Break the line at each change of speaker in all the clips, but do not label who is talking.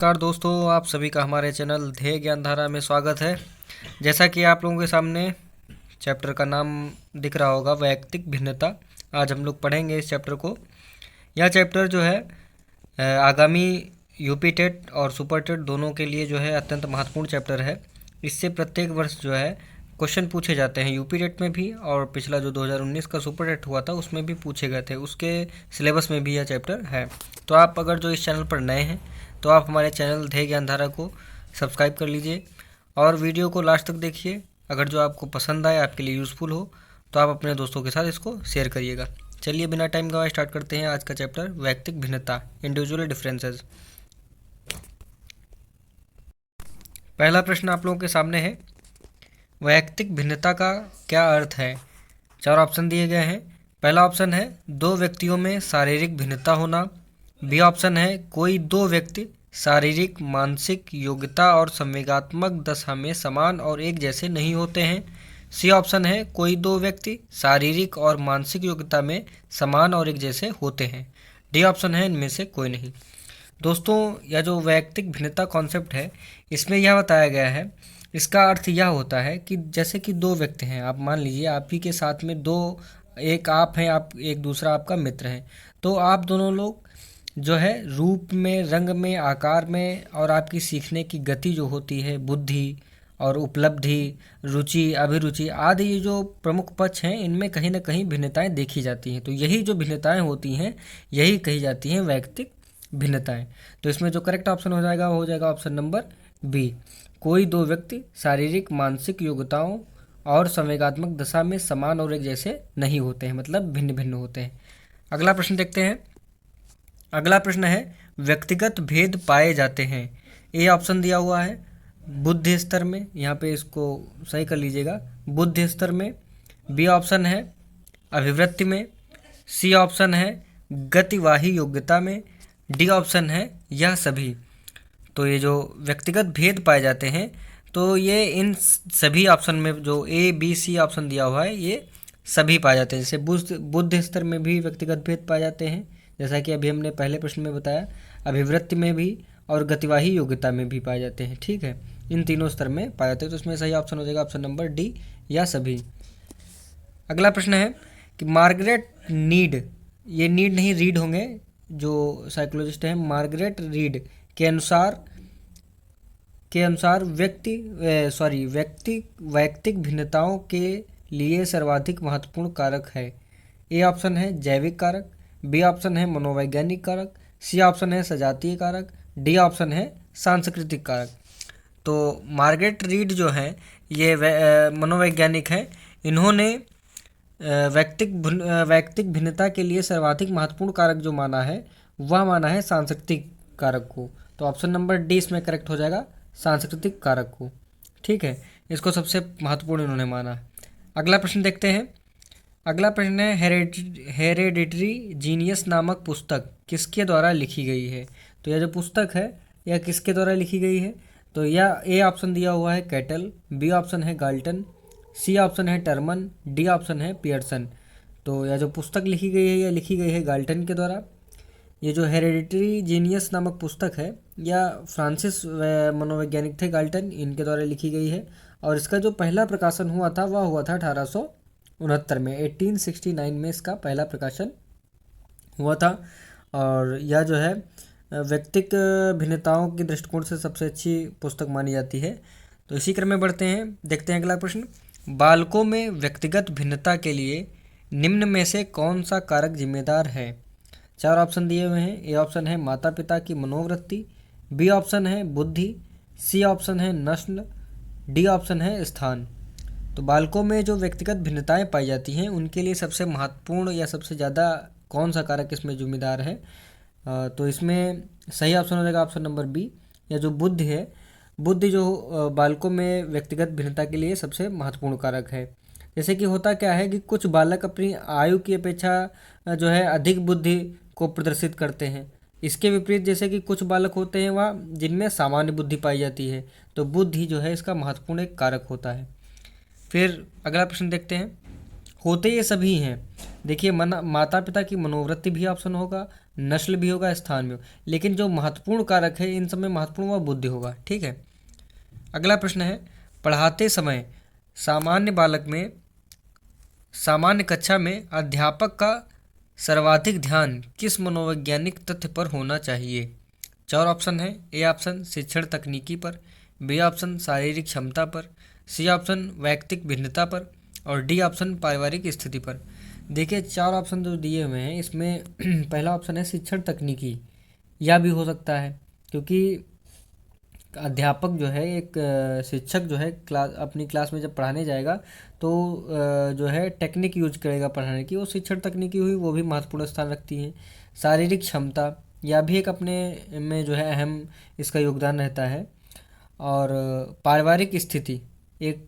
नमस्कार दोस्तों, आप सभी का हमारे चैनल ध्येय ज्ञानधारा में स्वागत है। जैसा कि आप लोगों के सामने चैप्टर का नाम दिख रहा होगा, वैयक्तिक भिन्नता। आज हम लोग पढ़ेंगे इस चैप्टर को। यह चैप्टर जो है आगामी यूपी टेट और सुपर टेट दोनों के लिए जो है अत्यंत महत्वपूर्ण चैप्टर है। इससे प्रत्येक वर्ष जो है क्वेश्चन पूछे जाते हैं, यूपी टेट में भी, और पिछला जो 2019 का सुपर टेट हुआ था उसमें भी पूछे गए थे। उसके सिलेबस में भी यह चैप्टर है। तो आप अगर जो इस चैनल पर नए हैं तो आप हमारे चैनल ध्येय ज्ञानधारा को सब्सक्राइब कर लीजिए और वीडियो को लास्ट तक देखिए। अगर जो आपको पसंद आए, आपके लिए यूज़फुल हो, तो आप अपने दोस्तों के साथ इसको शेयर करिएगा। चलिए बिना टाइम गवाए स्टार्ट करते हैं आज का चैप्टर, वैयक्तिक भिन्नता, इंडिविजुअल डिफरेंसेस। पहला प्रश्न आप लोगों के सामने है, वैयक्तिक भिन्नता का क्या अर्थ है। 4 ऑप्शन दिए गए हैं। पहला ऑप्शन है दो व्यक्तियों में शारीरिक भिन्नता होना। बी ऑप्शन है कोई दो व्यक्ति शारीरिक, मानसिक योग्यता और संवेगात्मक दशा में समान और एक जैसे नहीं होते हैं। सी ऑप्शन है कोई दो व्यक्ति शारीरिक और मानसिक योग्यता में समान और एक जैसे होते हैं। डी ऑप्शन है इनमें से कोई नहीं। दोस्तों, यह जो वैयक्तिक भिन्नता कॉन्सेप्ट है, इसमें यह बताया गया है, इसका अर्थ यह होता है कि जैसे कि दो व्यक्ति हैं, आप मान लीजिए आप ही के साथ में दो, एक आप हैं, आप एक दूसरा आपका मित्र है। तो आप दोनों लोग जो है रूप में, रंग में, आकार में और आपकी सीखने की गति जो होती है, बुद्धि और उपलब्धि, रुचि, अभिरुचि आदि, ये जो प्रमुख पक्ष हैं, इनमें कहीं ना कहीं भिन्नताएं देखी जाती हैं। तो यही जो भिन्नताएं होती हैं, यही कही जाती हैं वैयक्तिक भिन्नताएं। तो इसमें जो करेक्ट ऑप्शन हो जाएगा वो हो जाएगा ऑप्शन नंबर बी। कोई दो व्यक्ति शारीरिक, मानसिक योग्यताओं और संवेगात्मक दशा में समान और एक जैसे नहीं होते हैं, मतलब भिन्न भिन्न होते हैं। अगला प्रश्न देखते हैं। अगला प्रश्न है, व्यक्तिगत भेद पाए जाते हैं। ए ऑप्शन दिया हुआ है बुद्धि स्तर में, यहाँ पे इसको सही कर लीजिएगा, बुद्धि स्तर में। बी ऑप्शन है अभिवृत्ति में। सी ऑप्शन है गतिवाही योग्यता में। डी ऑप्शन है यह सभी। तो ये जो व्यक्तिगत भेद पाए जाते हैं, तो ये इन सभी ऑप्शन में जो ए बी सी ऑप्शन दिया हुआ है, ये सभी पाए जाते हैं। जैसे बुद्ध स्तर में भी व्यक्तिगत भेद पाए जाते हैं, जैसा कि अभी हमने पहले प्रश्न में बताया, अभिवृत्ति में भी और गतिवाही योग्यता में भी पाए जाते हैं। ठीक है, इन तीनों स्तर में पाए जाते हैं। तो इसमें सही ऑप्शन हो जाएगा ऑप्शन नंबर डी, या सभी। अगला प्रश्न है कि मार्गरेट नीड, ये नीड नहीं रीड होंगे, जो साइकोलॉजिस्ट हैं मार्गरेट रीड के अनुसार वैयक्तिक भिन्नताओं के लिए सर्वाधिक महत्वपूर्ण कारक है। ए ऑप्शन है जैविक कारक। बी ऑप्शन है मनोवैज्ञानिक कारक। सी ऑप्शन है सजातीय कारक। डी ऑप्शन है सांस्कृतिक कारक। तो मार्गरेट रीड जो है ये मनोवैज्ञानिक है। इन्होंने वैयक्तिक भिन्नता के लिए सर्वाधिक महत्वपूर्ण कारक जो माना है, वह माना है सांस्कृतिक कारक को। तो ऑप्शन नंबर डी इसमें करेक्ट हो जाएगा, सांस्कृतिक कारक को। ठीक है, इसको सबसे महत्वपूर्ण इन्होंने माना। अगला प्रश्न देखते हैं। अगला प्रश्न है, हेरेडिटरी जीनियस नामक पुस्तक किसके द्वारा लिखी गई है। तो यह जो पुस्तक है यह किसके द्वारा लिखी गई है। तो यह ए ऑप्शन दिया हुआ है कैटल। बी ऑप्शन है गाल्टन। सी ऑप्शन है टर्मन। डी ऑप्शन है पियर्सन। तो यह जो पुस्तक लिखी गई है, यह लिखी गई है गाल्टन के द्वारा। ये जो हेरेडिटरी जीनियस नामक पुस्तक है, यह फ्रांसिस मनोवैज्ञानिक थे गाल्टन, इनके द्वारा लिखी गई है। और इसका जो पहला प्रकाशन हुआ था वह हुआ था 1869 में, 1869 में इसका पहला प्रकाशन हुआ था। और यह जो है व्यक्तिक भिन्नताओं के दृष्टिकोण से सबसे अच्छी पुस्तक मानी जाती है। तो इसी क्रम में बढ़ते हैं, देखते हैं अगला प्रश्न। बालकों में व्यक्तिगत भिन्नता के लिए निम्न में से कौन सा कारक जिम्मेदार है। 4 ऑप्शन दिए हुए हैं। ए ऑप्शन है माता पिता की मनोवृत्ति। बी ऑप्शन है बुद्धि। सी ऑप्शन है नस्ल। डी ऑप्शन है स्थान। तो बालकों में जो व्यक्तिगत भिन्नताएं पाई जाती हैं, उनके लिए सबसे महत्वपूर्ण या सबसे ज़्यादा कौन सा कारक इसमें जिम्मेदार है। तो इसमें सही ऑप्शन हो जाएगा ऑप्शन नंबर बी, या जो बुद्धि है। बुद्धि जो बालकों में व्यक्तिगत भिन्नता के लिए सबसे महत्वपूर्ण कारक है। जैसे कि होता क्या है कि कुछ बालक अपनी आयु की अपेक्षा जो है अधिक बुद्धि को प्रदर्शित करते हैं। इसके विपरीत जैसे कि कुछ बालक होते हैं वह जिनमें सामान्य बुद्धि पाई जाती है। तो बुद्धि जो है इसका महत्वपूर्ण एक कारक होता है। फिर अगला प्रश्न देखते हैं। होते ये सभी हैं, देखिए माता पिता की मनोवृत्ति भी ऑप्शन होगा, नस्ल भी होगा, स्थान भी होगा, लेकिन जो महत्वपूर्ण कारक है इन सब में महत्वपूर्ण वह बुद्धि होगा। ठीक है। अगला प्रश्न है, पढ़ाते समय सामान्य बालक में सामान्य कक्षा में अध्यापक का सर्वाधिक ध्यान किस मनोवैज्ञानिक तथ्य पर होना चाहिए? चार ऑप्शन है। ए ऑप्शन शिक्षण तकनीकी पर, बी ऑप्शन शारीरिक क्षमता पर, सी ऑप्शन वैयक्तिक भिन्नता पर और डी ऑप्शन पारिवारिक स्थिति पर। देखिए, चार ऑप्शन जो दिए हुए हैं इसमें पहला ऑप्शन है शिक्षण तकनीकी, या भी हो सकता है, क्योंकि अध्यापक जो है एक शिक्षक जो है क्लास अपनी क्लास में जब पढ़ाने जाएगा तो जो है टेक्निक यूज करेगा पढ़ाने की, वो शिक्षण तकनीकी हुई, वो भी महत्वपूर्ण स्थान रखती है। शारीरिक क्षमता, या भी एक अपने में जो है अहम इसका योगदान रहता है। और पारिवारिक स्थिति, एक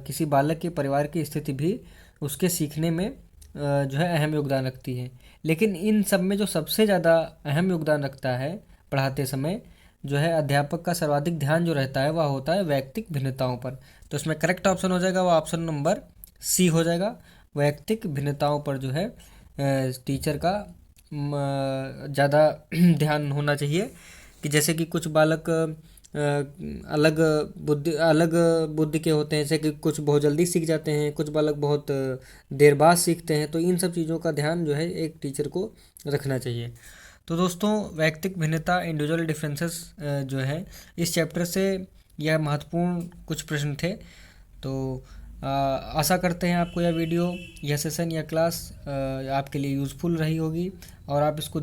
किसी बालक के परिवार की स्थिति भी उसके सीखने में जो है अहम योगदान रखती है। लेकिन इन सब में जो सबसे ज़्यादा अहम योगदान रखता है पढ़ाते समय जो है अध्यापक का सर्वाधिक ध्यान जो रहता है वह होता है वैयक्तिक भिन्नताओं पर। तो इसमें करेक्ट ऑप्शन हो जाएगा वह ऑप्शन नंबर सी हो जाएगा। वैयक्तिक भिन्नताओं पर जो है टीचर का ज़्यादा ध्यान होना चाहिए, कि जैसे कि कुछ बालक अलग बुद्धि के होते हैं, जैसे कि कुछ बहुत जल्दी सीख जाते हैं, कुछ बालक बहुत देर बाद सीखते हैं। तो इन सब चीज़ों का ध्यान जो है एक टीचर को रखना चाहिए। तो दोस्तों, वैयक्तिक भिन्नता इंडिविजुअल डिफरेंसेस जो है इस चैप्टर से यह महत्वपूर्ण कुछ प्रश्न थे। तो आशा करते हैं आपको यह वीडियो, यह सेशन या क्लास आपके लिए यूज़फुल रही होगी और आप इसको